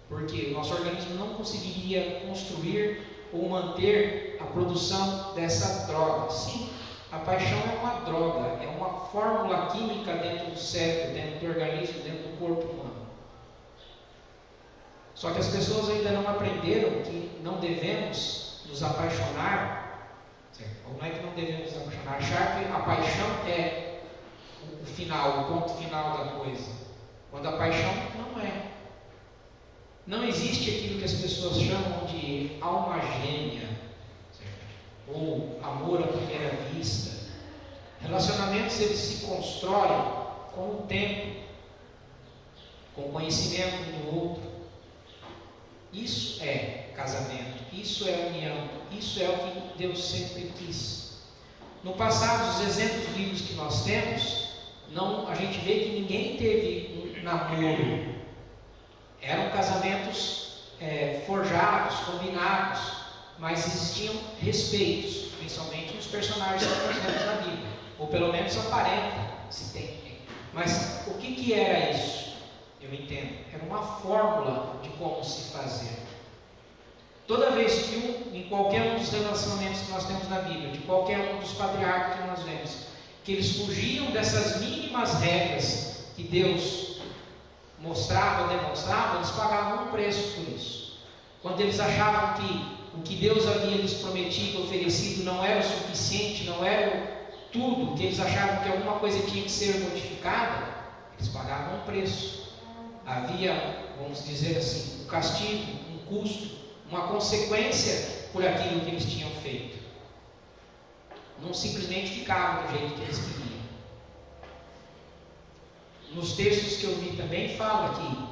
Porque o nosso organismo não conseguiria construir ou manter a produção dessa droga. Sim, a paixão é uma droga, é uma fórmula química dentro do cérebro, dentro do organismo, dentro do corpo humano. Só que as pessoas ainda não aprenderam que não devemos nos apaixonar, certo? Ou não é que não devemos nos apaixonar, achar que a paixão é o final, o ponto final da coisa, quando a paixão não é. Não existe aquilo que as pessoas chamam de alma gêmea, certo? Ou amor à primeira vista. Relacionamentos eles se constroem com o tempo, com o conhecimento um do outro. Isso é casamento, isso é união, isso é o que Deus sempre quis. No passado, os exemplos bíblicos que nós temos, a gente vê que ninguém teve um namoro. Eram casamentos forjados, combinados, mas existiam respeitos, principalmente nos personagens que nós temos na Bíblia, ou pelo menos aparenta se tem. Mas o que era isso? Eu entendo. Era uma fórmula de como se fazer. Toda vez que em qualquer um dos relacionamentos que nós temos na Bíblia, de qualquer um dos patriarcas que nós vemos, que eles fugiam dessas mínimas regras que Deus mostrava, demonstrava, eles pagavam um preço por isso. Quando eles achavam que o que Deus havia lhes prometido, oferecido, não era o suficiente, não era tudo, que eles achavam que alguma coisa tinha que ser modificada, eles pagavam um preço. Havia, vamos dizer assim, um castigo, um custo, uma consequência por aquilo que eles tinham feito. Não simplesmente ficavam do jeito que eles queriam. Nos textos que eu vi também fala que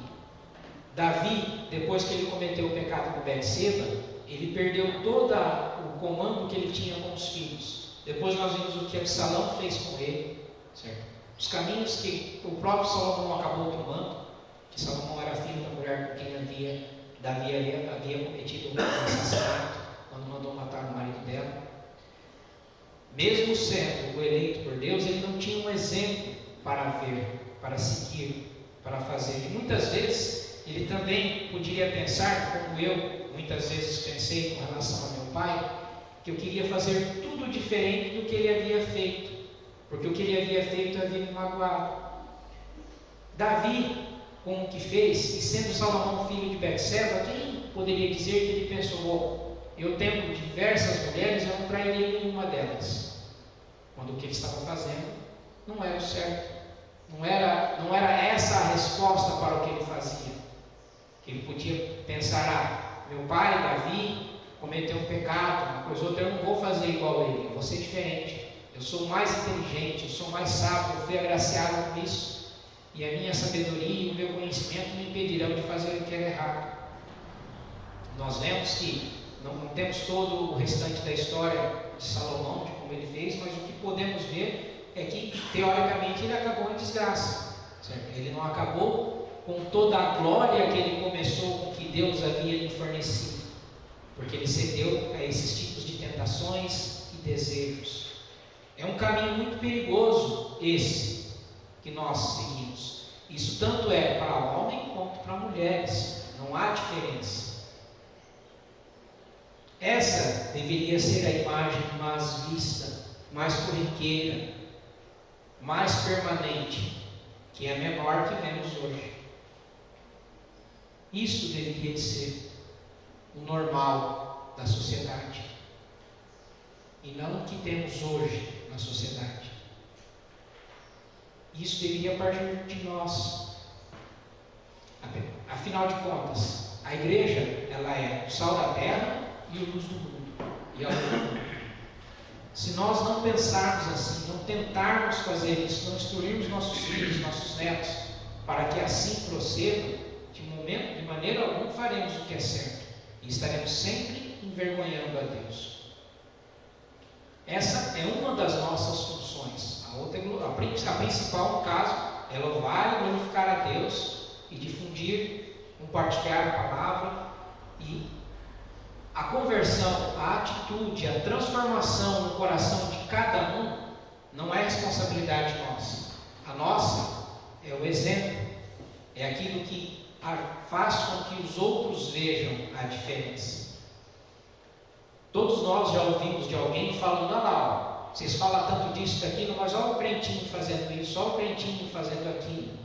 Davi, depois que ele cometeu o pecado com Betseba, ele perdeu todo o comando que ele tinha com os filhos. Depois nós vimos o que Absalão fez com ele, certo? Os caminhos que o próprio Salomão acabou tomando, que Salomão era filho da mulher com quem Davi havia cometido um assassinato, quando mandou matar o marido dela. Mesmo sendo o eleito por Deus, ele não tinha um exemplo para ver, para seguir, para fazer. E muitas vezes ele também poderia pensar, como eu muitas vezes pensei com relação ao meu pai, que eu queria fazer tudo diferente do que ele havia feito, porque o que ele havia feito havia me magoado. Davi, com o que fez, e sendo Salomão filho de Betseba, quem poderia dizer que ele pensou, eu tendo diversas mulheres, eu não trairia nenhuma delas, quando o que ele estava fazendo não era o certo, não era essa a resposta para o que ele fazia. Que ele podia pensar, meu pai, Davi, cometeu um pecado, uma coisa ou outra, eu não vou fazer igual a ele, eu vou ser diferente, eu sou mais inteligente, eu sou mais sábio, eu fui agraciado com isso, e a minha sabedoria e o meu conhecimento me impedirão de fazer o que é errado. Nós vemos que não temos todo o restante da história de Salomão, de como ele fez, mas o que podemos ver é que, teoricamente, ele acabou em desgraça, certo? Ele não acabou com toda a glória que ele começou, com que Deus havia lhe fornecido, porque ele cedeu a esses tipos de tentações e desejos. É um caminho muito perigoso esse que nós seguimos. Isso tanto é para homem quanto para mulheres, não há diferença. Essa deveria ser a imagem mais vista, mais corriqueira, mais permanente, que é a menor que vemos hoje. Isso deveria de ser o normal da sociedade, e não o que temos hoje na sociedade. Isso deveria partir de nós. Afinal de contas, a igreja, ela é o sal da terra e o luz do mundo, e a luz do mundo. Se nós não pensarmos assim, não tentarmos fazer isso, não instruirmos nossos filhos, nossos netos, para que assim procedam, de maneira alguma faremos o que é certo, e estaremos sempre envergonhando a Deus. Essa é uma das nossas funções. A principal, no caso, é louvar e glorificar a Deus e difundir, compartilhar a palavra e a conversão, a atitude, a transformação no coração de cada um não é responsabilidade nossa. A nossa é o exemplo, é aquilo que faz com que os outros vejam a diferença. Todos nós já ouvimos de alguém falando: olha lá, vocês falam tanto disso, daquilo, mas olha o crentinho fazendo isso, olha o crentinho fazendo aquilo.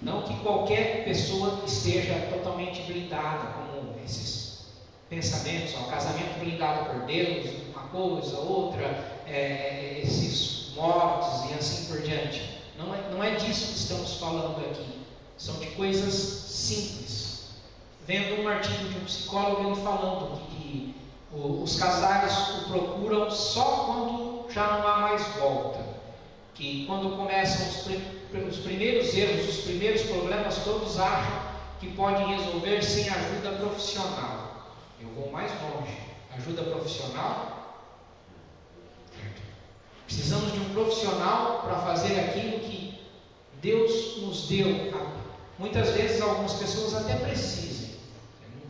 Não que qualquer pessoa esteja totalmente blindada, como esses pensamentos, o casamento blindado por Deus, uma coisa, outra, esses mortes e assim por diante. Não é disso que estamos falando aqui. São de coisas simples. Vendo um artigo de um psicólogo ele falando que os casais o procuram só quando já não há mais volta. Que quando começam os primeiros erros, os primeiros problemas, todos acham que podem resolver sem ajuda profissional. Eu vou mais longe. Ajuda profissional? Precisamos de um profissional para fazer aquilo que Deus nos deu. Muitas vezes algumas pessoas até precisam.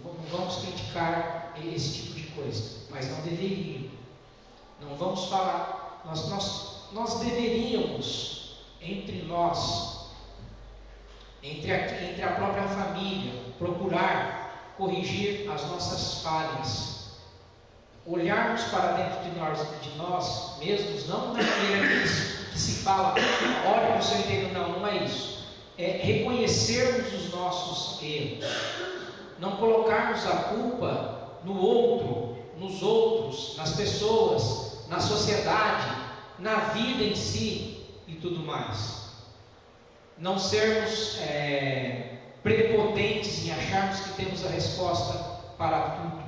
Não vamos criticar esse tipo de coisa, mas não deveriam. Não vamos falar. Nós deveríamos, entre nós, entre a própria família, procurar corrigir as nossas falhas. Olharmos para dentro de nós mesmos, não da maneira que se fala, olha para o seu interior, não é isso. É reconhecermos os nossos erros, não colocarmos a culpa no outro, nos outros, nas pessoas, na sociedade, na vida em si e tudo mais. Não sermos prepotentes em acharmos que temos a resposta para tudo.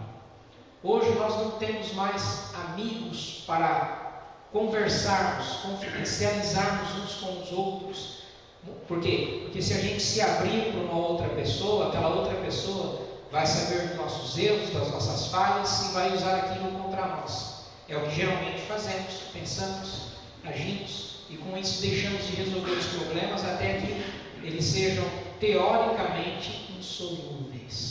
Hoje nós não temos mais amigos para conversarmos, confidencializarmos uns com os outros. Por quê? Porque se a gente se abrir para uma outra pessoa, aquela outra pessoa vai saber dos nossos erros, das nossas falhas e vai usar aquilo contra nós. É o que geralmente fazemos, pensamos, agimos e com isso deixamos de resolver os problemas até que eles sejam teoricamente insolúveis.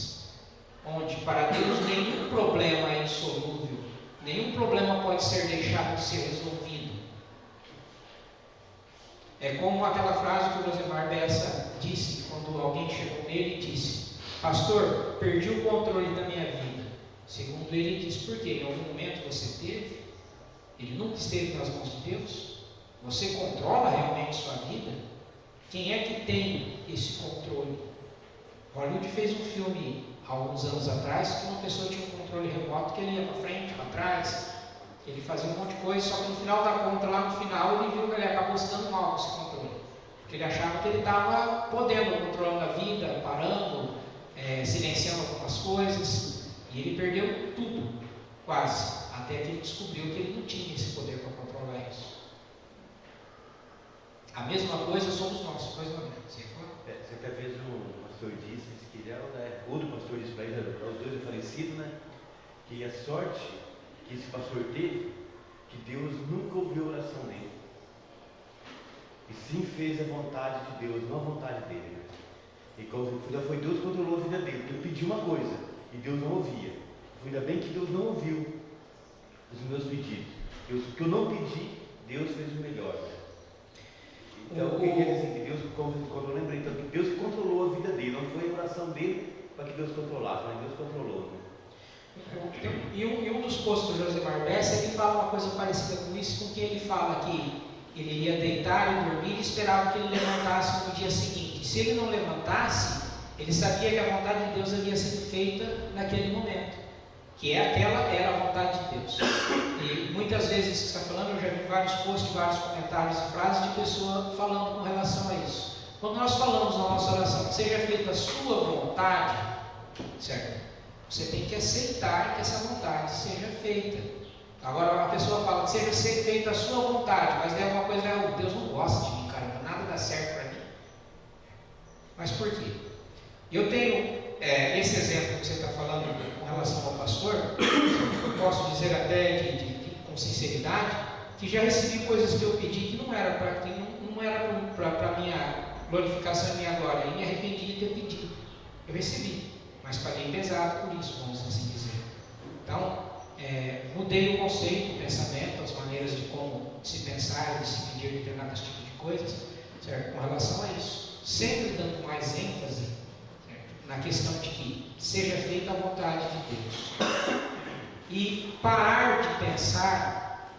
Onde para Deus nenhum problema é insolúvel, nenhum problema pode ser deixado de ser resolvido. É como aquela frase que o Josemar Bessa disse quando alguém chegou nele e disse: pastor, perdi o controle da minha vida. Segundo ele disse: por quê? Em algum momento você teve? Ele nunca esteve nas mãos de Deus? Você controla realmente sua vida? Quem é que tem esse controle? Hollywood fez um filme há alguns anos atrás que uma pessoa tinha um controle remoto que ele ia para frente, para trás, ele fazia um monte de coisa, só que no final da conta, lá no final, ele viu que ele acabou se dando mal com esse controle. Porque ele achava que ele estava podendo, controlando a vida, parando, silenciando algumas coisas, e ele perdeu tudo, quase, até que ele descobriu que ele não tinha esse poder para controlar isso. A mesma coisa somos nós, pois não é? Certa vez o pastor disse que ele outro pastor disse para ele, os dois falecidos, né? Que a sorte que esse pastor teve, que Deus nunca ouviu a oração dele. E sim fez a vontade de Deus, não a vontade dele. E quando foi Deus que controlou a vida dele. Ele pediu uma coisa e Deus não ouvia. Ainda bem que Deus não ouviu os meus pedidos. O que eu não pedi, Deus fez o melhor. Então, o que quer dizer que Deus, quando eu lembrei, então, que Deus controlou a vida dele, não foi a oração dele para que Deus controlasse, mas Deus controlou. E um dos posts do Josemar Bessa, ele fala uma coisa parecida com isso, com que ele fala que ele ia deitar e dormir e esperava que ele levantasse no dia seguinte. Se ele não levantasse, ele sabia que a vontade de Deus havia sido feita naquele momento, que era a vontade de Deus. E muitas vezes que você está falando, eu já vi vários posts, vários comentários e frases de pessoa falando com relação a isso. Quando nós falamos na nossa oração que seja feita a sua vontade, certo? Você tem que aceitar que essa vontade seja feita. Agora a pessoa fala que seja feita a sua vontade, mas é alguma coisa, Deus não gosta de mim, cara, nada dá certo para mim. Mas por quê? Eu tenho esse exemplo que você está falando com relação ao pastor, eu posso dizer até com sinceridade, que já recebi coisas que eu pedi que não era para minha glorificação e minha glória. Eu me arrependi de ter pedido. Eu recebi, mas paguei pesado conceito, pensamento, as maneiras de como se pensar, de se pedir determinados tipos de coisas, certo? Com relação a isso, sempre dando mais ênfase, certo? Na questão de que seja feita a vontade de Deus e parar de pensar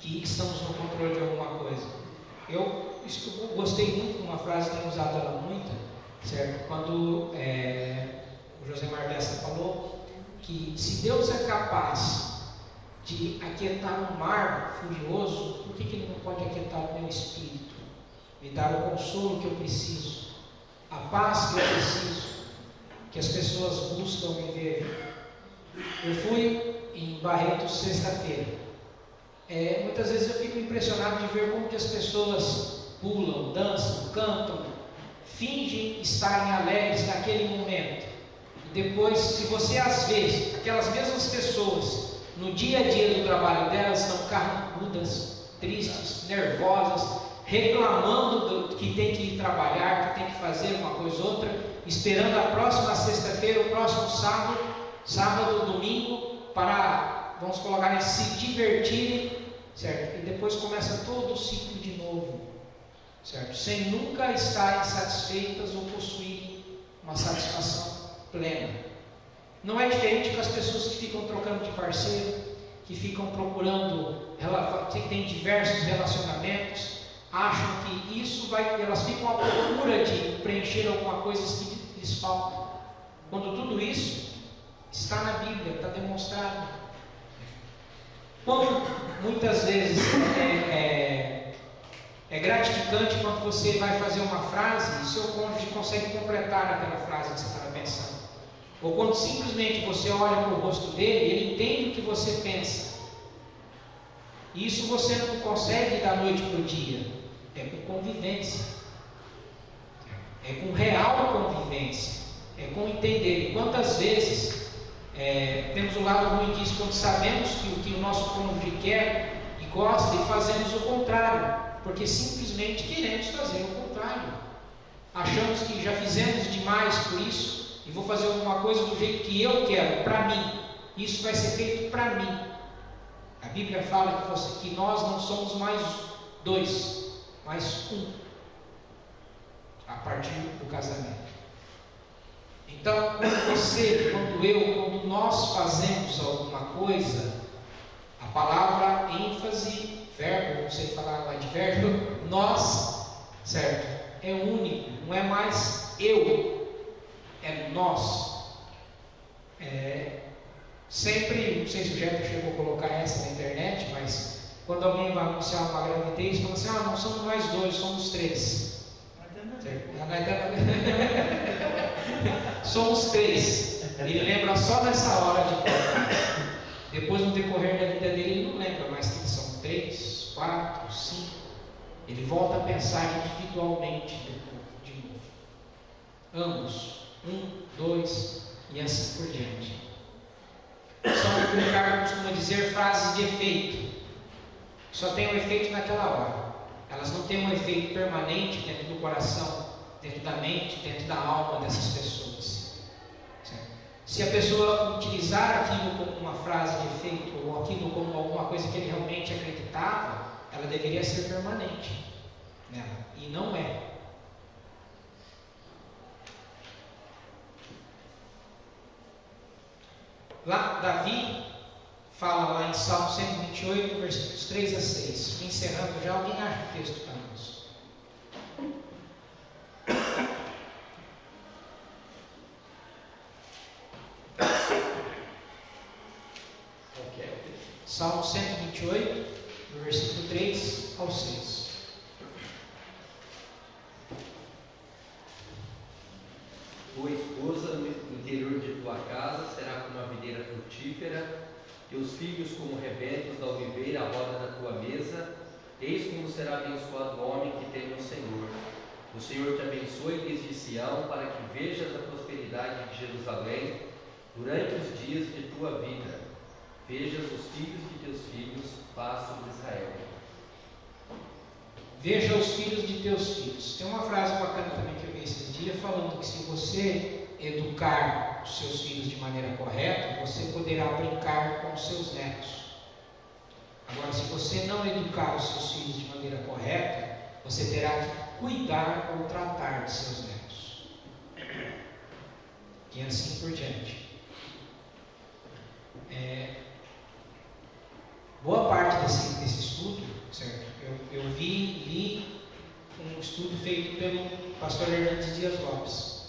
que estamos no controle de alguma coisa. Eu gostei muito de uma frase, tenho usado ela muito, certo? Quando o Josemar Bessa falou que se Deus é capaz de aquietar um mar furioso, por que Ele não pode aquietar o meu espírito? Me dar o consolo que eu preciso, a paz que eu preciso, que as pessoas buscam viver. Eu fui em Barretos sexta-feira. Muitas vezes eu fico impressionado de ver como que as pessoas pulam, dançam, cantam, fingem estarem alegres naquele momento. E depois, se você às vezes, aquelas mesmas pessoas, no dia a dia do trabalho delas, estão carrancudas, tristes, nervosas, reclamando que tem que ir trabalhar, que tem que fazer uma coisa ou outra, esperando a próxima sexta-feira, o próximo sábado ou domingo, para, vamos colocar, se divertirem, certo? E depois começa todo o ciclo de novo, certo? Sem nunca estarem satisfeitas ou possuírem uma satisfação plena. Não é diferente com as pessoas que ficam trocando de parceiro, que ficam procurando, que tem diversos relacionamentos, acham que isso vai, elas ficam à procura de preencher alguma coisa que lhes falta, quando tudo isso está na Bíblia, está demonstrado. Quando muitas vezes é gratificante quando você vai fazer uma frase e seu cônjuge consegue completar aquela frase que você estava pensando. Ou quando simplesmente você olha para o rosto dele e ele entende o que você pensa. E isso você não consegue da noite para o dia. É com convivência. É com real convivência. É com entender. E quantas vezes temos o lado ruim disso quando sabemos que o que o nosso cônjuge quer e gosta e fazemos o contrário. Porque simplesmente queremos fazer o contrário. Achamos que já fizemos demais por isso e vou fazer alguma coisa do jeito que eu quero, para mim. Isso vai ser feito para mim. A Bíblia fala que nós não somos mais dois, mais um, a partir do casamento. Então, quando nós fazemos alguma coisa, a palavra ênfase, verbo, não sei falar lá de verbo, nós, certo? É único, não é mais eu, é nós. Sempre, não sei se o Jefferson chegou a colocar essa na internet, mas quando alguém vai anunciar uma gravidez, fala assim: não somos nós dois, somos três. Somos três. Ele lembra só nessa hora de contar. Depois, no decorrer da vida dele, ele não lembra mais que são 3, 4, 5. Ele volta a pensar individualmente de novo. Ambos. 1, 2 e assim por diante. São o que o Ricardo costuma dizer, frases de efeito. Só tem um efeito naquela hora. Elas não têm um efeito permanente dentro do coração, dentro da mente, dentro da alma dessas pessoas. Certo? Se a pessoa utilizar aquilo como uma frase de efeito, ou aquilo como alguma coisa que ele realmente acreditava, ela deveria ser permanente nela. E não é. Lá, Davi fala lá em Salmo 128, versículos 3 a 6. Encerrando já, alguém acha o texto para nós? Salmo 128, do versículo 3 ao 6. Tua esposa no interior de tua casa será como a videira frutífera, teus filhos como rebentos da oliveira à roda da tua mesa. Eis como será abençoado o homem que teme o Senhor. O Senhor te abençoe desde Sião, para que vejas a prosperidade de Jerusalém durante os dias de tua vida. Vejas os filhos de teus filhos, paz sobre Israel. Veja os filhos de teus filhos. Tem uma frase bacana também que eu vi esses dias, falando que se você educar os seus filhos de maneira correta, você poderá brincar com os seus netos. Agora, se você não educar os seus filhos de maneira correta, você terá que cuidar ou tratar de seus netos. E assim por diante. Boa parte desse estudo, certo? Eu li um estudo feito pelo pastor Hernandes Dias Lopes.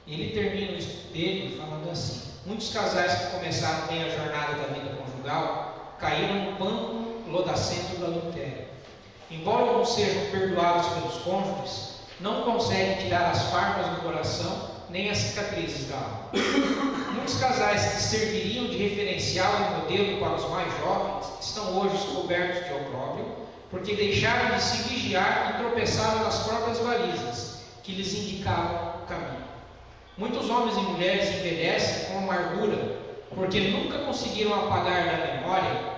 Ele termina o estudo dele falando assim: muitos casais que começaram bem a jornada da vida conjugal caíram no banco lodacento do adultério. Embora não sejam perdoados pelos cônjuges, não conseguem tirar as farpas do coração nem as cicatrizes da alma. Muitos casais que serviriam de referencial e modelo para os mais jovens estão hoje cobertos de opróbrio, porque deixaram de se vigiar e tropeçaram nas próprias balizas que lhes indicavam o caminho. Muitos homens e mulheres envelhecem com amargura, porque nunca conseguiram apagar da memória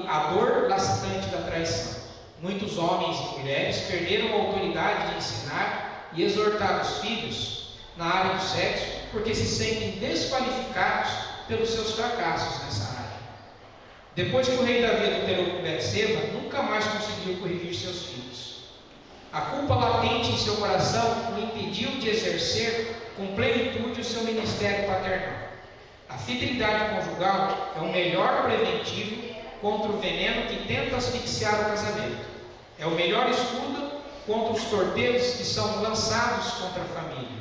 a dor lacitante da traição. Muitos homens e mulheres perderam a autoridade de ensinar e exortar os filhos na área do sexo, porque se sentem desqualificados pelos seus fracassos nessa área. Depois que o rei Davi adulterou com Betseba, nunca mais conseguiu corrigir seus filhos. A culpa latente em seu coração o impediu de exercer com plenitude o seu ministério paternal. A fidelidade conjugal é o melhor preventivo contra o veneno que tenta asfixiar o casamento. É o melhor escudo contra os torpedos que são lançados contra a família.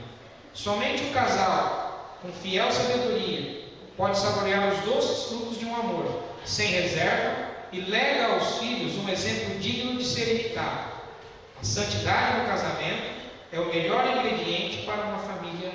Somente o casal, com fiel sabedoria, pode saborear os doces frutos de um amor, sem reserva, e lega aos filhos um exemplo digno de ser imitado. A santidade no casamento é o melhor ingrediente para uma família